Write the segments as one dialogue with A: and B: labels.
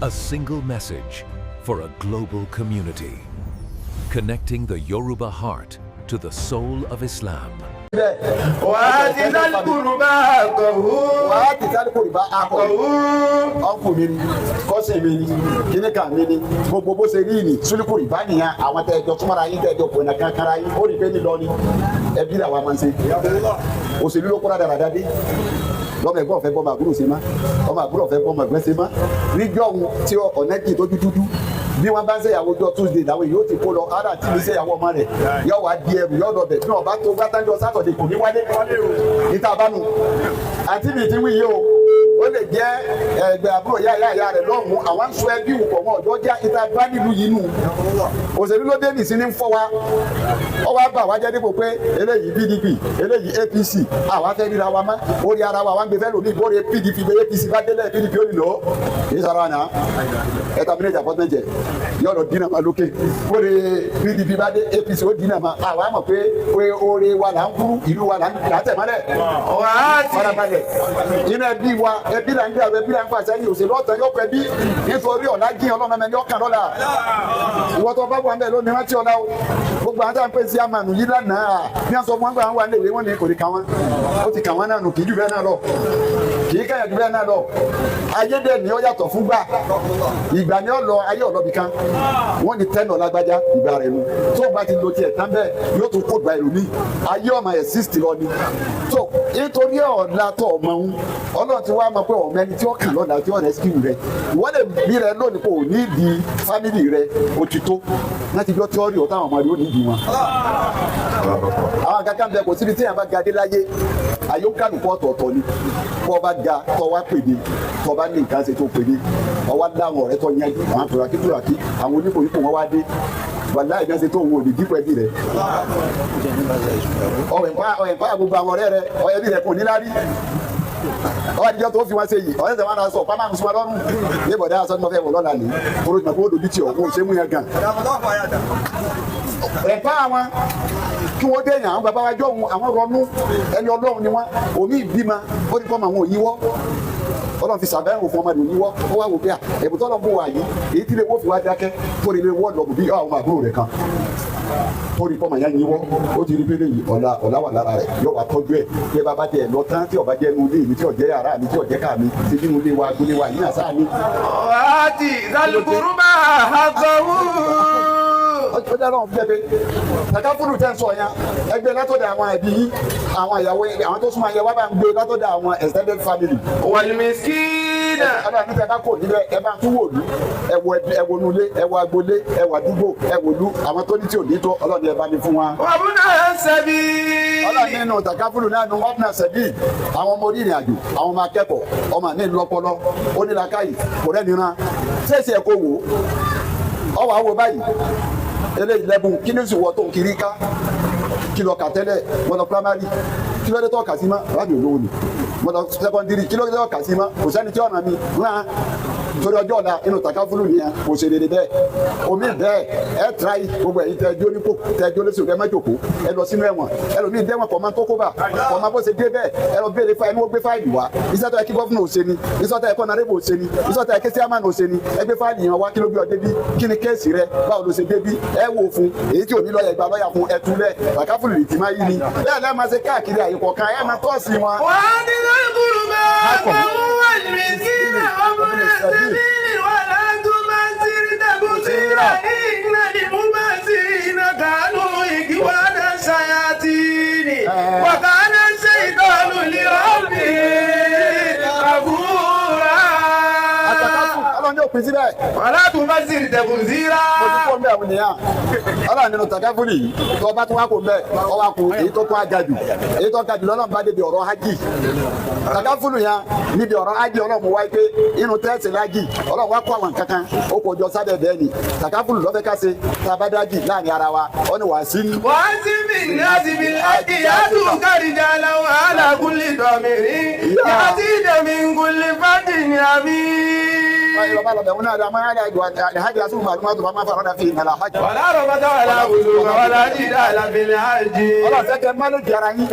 A: A single message for a global community, connecting the Yoruba heart to the soul of Islam.
B: Ọkùn mi ni kọ́sìn mi ni kíníkà mi ni gbogbo bó ṣe rí ni súlùkù ìbá nìyẹn àwọn tẹ́jọ túmọ̀ra yín tẹ́jọ pò ní kankara yín ó rí pé ní lọ ni ẹbí làwọn máa ń ṣe òṣèlú ló kóra dáradára dé lọ́mọ ẹ̀gbọ́n ọ̀fẹ́ bọ́mọ àbúrò ṣe má ọmọ àbúrò ọ̀fẹ́ bọ́mọ ẹ̀gbọ́n ṣe má níjọ́ ohun tí ọ̀nẹ́jì tó dúdú bí wọ́n bá ń ṣèyàwó ọjọ́ Tuesday làwọn èyí ó ti kó lọ ara tí mi ṣèyàwó ọmọ rẹ̀ yóò wá di ẹrù yóò lọbẹ̀ bí wọ́n bá tó gbátánjọ́ Saturday kò ní wálé níta bánu àti mi ti wí yìí o ó lè jẹ́ ẹgbẹ́ àbúrò yá rẹ̀ lọ́hùn-ún àwọn ń sọ ẹbí ìwùkọ̀ wọn ọjọ́ já ìta bá nílùú yìí nù òṣèlú ló dé nìsín ní ń fọ́ wa ọ wá bà wá jẹ́ dípò pé eléyìí PDP eléyìí APC àwa fẹ́ ríra wa mọ́ orí ara wa wá ń gbé fẹ́ lòmí ìbóre PDP gbé APC bá délẹ̀ PDP ó nílò èyí sọ̀rọ̀ àná ẹ̀ta mílíọ̀nù àpọ́tẹ́jẹ̀ yọ̀rọ̀ dínà máa lókè orí PDP bá dé APC ó dínà máa àwa mọ̀ pé orí wa là ń kúrú ìlú wa là ń tẹ̀ mọ́lẹ̀ farabalẹ̀ inú ẹbí wa ẹbí là ń gbé àwọn ẹbí là ń fà sẹ́yìn òṣèlú ọ̀tọ̀ yóò pẹ́ bí nítorí ọ̀la jíyan ọlọ́mọ ẹni ọkàn lọ́la ìwọ́n tó bá wà ń bẹ̀ lónìí rántí ọ̀la o gbogbo àwọn táwọn pè sí àmàlù yìí lánàá bí wọ́n sọ fún wọn gbà wọn wà léwé wọn ni kò ní kà wọn ó ti kà wọn náà nù kì í jù bẹ́ẹ̀ náà lọ kì í kẹ́yà jù bẹ́ẹ̀ náà lọ ayédè ni ó yàtọ̀ fún gbà ìgbà ni ó lọ ayé ọ̀lọ́bì kan wọ́n ní tẹ́nà lágbájá ìgbà rẹ̀ nu tó bá ti lo tiẹ̀ tán bẹ́ẹ̀ yóò tún kó gba ìlú mi ayé ọmọ ẹ̀ sísì lọ ni tó nítorí ọ̀la tó ọmọ ń ọlọ́run ti wá mọ̀ pé ọmọ ẹni tí ó kàn lọ́la tí ó rẹ̀ síkìrù rẹ̀ ìwọ́n lè bí rẹ lónìí kò ní di fámìlì rẹ òtítọ́ láti jọ tíọ́rì ọ̀tá àwọn ọmọdé ó ní di wọn. àwọn kankan bẹ kò síbi tí yàrá bá ga dé láyé àyókàlùkù ọ̀tọ̀ọ̀tọ̀ ni kọ́ bá ga tọ́ wá pèdè tọ́ bá ní nǹkan ṣe tó pèdè ọwọ́ dáhùn ọ̀rẹ́ tọ́ yẹn àwọn tòràkì àwọn oníkòyíkò wọn wá dé wàláì náà ṣe tó wò ní dípò ẹbí rẹ ọ̀ẹ̀pá gbogbo àwọn ọ̀rẹ́ rẹ ọ̀ẹ̀bí rẹ kò ní lárí ọwọ́ àdìjọ́ tó fi wọn ṣe yìí ọ̀rẹ́ tẹ̀ wọn náà sọ pàmò àmùsùnmọ́ lọ́rùn ní ìbọ̀dá aṣọ ní wọ́n fẹ́ wọ̀ lọ́la ní orí ìgbà kó dojú tì ọ́ kó o ṣe mú yẹn gan. ẹ̀pá àwọn kí wọ́n dé yàn àwọn bàbá wa jọ àwọn rọnú ẹni Ọlọ́run ni wọ́n omi ìbímọ ó ní kọ́ mọ àwọn òyìnbó Ọlọ́run fi sàbẹ̀wò fún ọmọdé òyìnbó ó wá wò pé ẹ̀bùn tọ́lọ́ bó wà yìí èyí tí lè wó fi wá dákẹ́ tó lè wọ́ lọ́bù bí àwọn àbúrò rẹ̀ kan torí kọ́ màá yá yín wọ́ ó ti rí pé léyìí ọ̀la wà lára rẹ̀ yóò wá tọ́jú ẹ̀ bí ẹ bá bá tẹ̀ lọ tán tí ọba jẹ́ inú ilé mi tí ọ̀jẹ́ yàrá mi tí ọ̀jẹ́ ká mi ti bí inú ilé wa gbólé wa yín àṣà mi.
C: ọ̀hátì ìdálùkùrú máa ha gbọ́wọ́.
B: ó dáná ọ̀hún fẹ́ pé kàkà fúlù tẹ́ ń sọ yẹn ẹgbẹ́ látọ̀dọ̀ àwọn ẹbí yín àwọn ìyàwó àwọn tó súnmọ́ ayé wa bá ń gbé látọ̀dọ̀ àwọn extended family.
C: wàlúmísínà.
B: ọ̀dà níta ká kò níbẹ̀ ẹ bá tún wò lú ẹwọ nulẹ̀ ẹwọ agbolé ẹwọ àdúgbò ẹwọ lú àwọn tó ní tí ò ní tó ọlọ́ni ẹ bá ní fún wa.
C: wàbúnà ṣẹbi.
B: ọlọ́ni nínú takafulu náà nu wàbúnà ṣẹbi àwọn ọmọ orí ìrìn àjò àwọn ọmọ akẹ́kọ̀ọ́ ọmọ ní lọ́pọlọ onílàkàyè kò rẹ́ni rán ṣéṣe ẹ̀kọ́ wò ọ wà wò báyìí eléyìí lẹ́bùn kí ni ó sì wọ́ tó ń kiri ká kí lọ kà tẹ́lẹ̀ wọ́n lọ primary kí ló dé tó kà sí mọ́ rábì olówó ni wọ́n lọ secondary kí ló dé tó kà sí mọ́ kò sẹ́ni tí ọ̀nà mi rán torí ọjọ́ ọ̀la inú takafulu nìyẹn kò ṣe dédé bẹ́ẹ̀ omi bẹ́ẹ̀ ẹ tíráì gbogbo ẹ̀yin tẹ́jọ́ nípò tẹ́jọ́ lẹ́sìn rẹ mẹ́jọ̀kó ẹ lọ sínú ẹ̀wọ̀n ẹlòmíì dẹ́wọ̀n kọ̀ máa tó kó bà kọ̀ máa bó ṣe dé bẹ́ẹ̀ ẹ lọ béèrè fáìlì wọ́n gbé fáìlì wá iṣẹ́ tó yẹ kí gọ́fúnà ò ṣe ni iṣẹ́ tó yẹ kí ọ̀nàrẹ́bù ò ṣe ni iṣẹ́ tó yẹ kí síámánì ò ṣe ni ẹ gbé fáìlì yẹn wá kí ló gbé ọ débí kí ni kéèsì rẹ báwo ló ṣe débí ẹ wò fún èyí tí ò ní lọ́ọ̀yà gba lọ́ọ̀yà fún ẹtúlẹ̀ takafulu lè ti máa yí ni bẹ́ẹ̀ lẹ́ẹ̀ máa ṣe káàkiri àyè kọ̀ọ̀kan ẹ máa tọ́ọ̀sì wọn.
C: wà á ní lọ́kùnrin máa ń bọ̀ wọ́n ní sí ọmọ rẹ̀ sẹ́bí وكان الشيطان لربه كفورا.
B: ọlọ́run yóò pín síbẹ̀.
C: wàlá tún bá sì tẹ̀kùn síra.
B: mo ti kó mbẹ́ àwọn ènìyàn ọlọ́run nínú takafuli yìí tó bá tún wá kó mbẹ́ ọwọ́ àkó èyí tó tún agajù èyí tó agajù lọ́nà bá débi ọ̀rọ̀ hajj takafulu yẹn níbi ọ̀rọ̀ hajj ọlọ́run mo wáyé pé inú tẹ́sí lájì ọlọ́run wá kó àwọn kankan ó kò jọ sábẹ́ bẹ́ẹ̀ ni takafulu lọ́fẹ́ ká ṣe tabadájì láàrin ara wa ó ní wàá sí.
C: wàá sí mi ní láti fi hajj yàtú kárìjà làwọn alákùnlé dọ̀mìrì yàtí dẹ̀mí ngùnlé fàdínì àmì.
B: Baba la bẹ̀rù náà la máa yára ìdùn àhàjì asúnmù màlúmọ́ tó bá máa fara fi ìmọ̀lá hajj.
C: wàlá rọ̀bọ̀tà wàlá wùdù wàlá jìdá àlàfẹ́lẹ́ hajj.
B: ọlọ́run fẹ́ kẹ́ máa ló di ara yín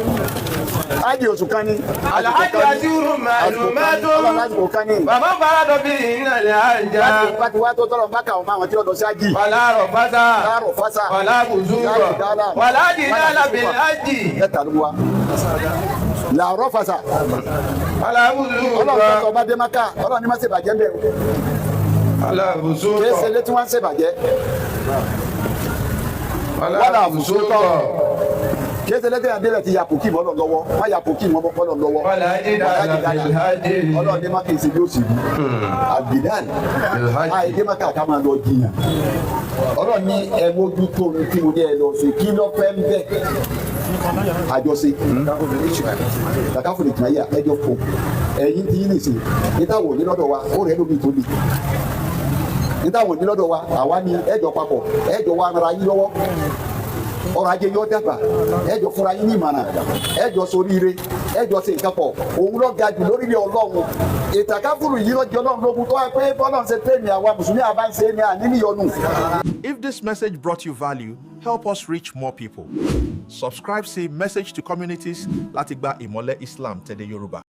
B: ájì oṣù kan ní.
C: Alhaji Asiru Ma'lumatun.
B: Ọlọ́run lásìkò kan ní.
C: Bàbá Farado bí iná lè àjà.
B: Láti wá tó tọ́lọ̀ bá kàwọn máa wọn tí ó lọ sí ájì.
C: Wàlá rọ̀fásà.
B: Láàrọ̀ fásà.
C: Wàlá bùzúrọ̀. Wàlá jìdálà bil ájì.
B: Mẹ́ta ló wá. Làárọ̀ fásà.
C: Wàlá
B: Ọlọ́run
C: bùzúrọ̀.
B: tó bá dé Mákà, Ọlọ́run ní má ṣe bàjẹ́ bẹ̀rù.
C: Wàlá bùzúrọ̀.
B: Kéèsè létí wọ́n ń ṣe bàjẹ́.
C: Wàlá bùzúrọ̀.
B: Kéèsè létí àdélẹ̀ ti yàpò kí mọ́lọ̀ lọ́wọ́. Má yàpò kí mọ́ bọ́lọ̀ lọ́wọ́.
C: Wàlá jìdálà bil ájì.
B: Ọlọ́run ní má kì í ṣe bí ó sì rí. Àbìdán. Àìdé Mákà ká máa lọ jiyàn. Ọlọ́run ní ẹ mójútó ní kí mo ní ẹ lọ sí kí lọ́ fẹ́ ń bẹ̀. Àjọṣe kàkàfọ̀ lè tún ayé ẹjọ́ fún ẹ̀yìn tí yín nìsín nítawọ̀ ní lọ́dọ̀ wa ó rẹ̀ lómi tó le nítawọ̀ ní lọ́dọ̀ wa àwa ní ẹjọ́ papọ̀ ẹjọ́ wa ara yín lọ́wọ́ ọrọ̀ ajé yóò dàgbà ẹjọ́ fúnra yín ní ìmọ̀ràn ẹjọ́ soríire ẹjọ́ ṣe nǹkan pọ̀ òun ló ga jù lórílẹ̀ Ọlọ́run ìtàkàfùrù yìí lọ́jọ́ Ọlọ́run lógun tó wá pé bọ́lọ́run ṣe tẹ́ ní àwa mùsùlùmí àbá ń ṣe ní àníníyọnu.
D: If this message brought you value, help us reach more people. Subscribe sí Message to Communities láti gba ìmọ́lẹ̀ Islam tẹ̀lé Yorùbá.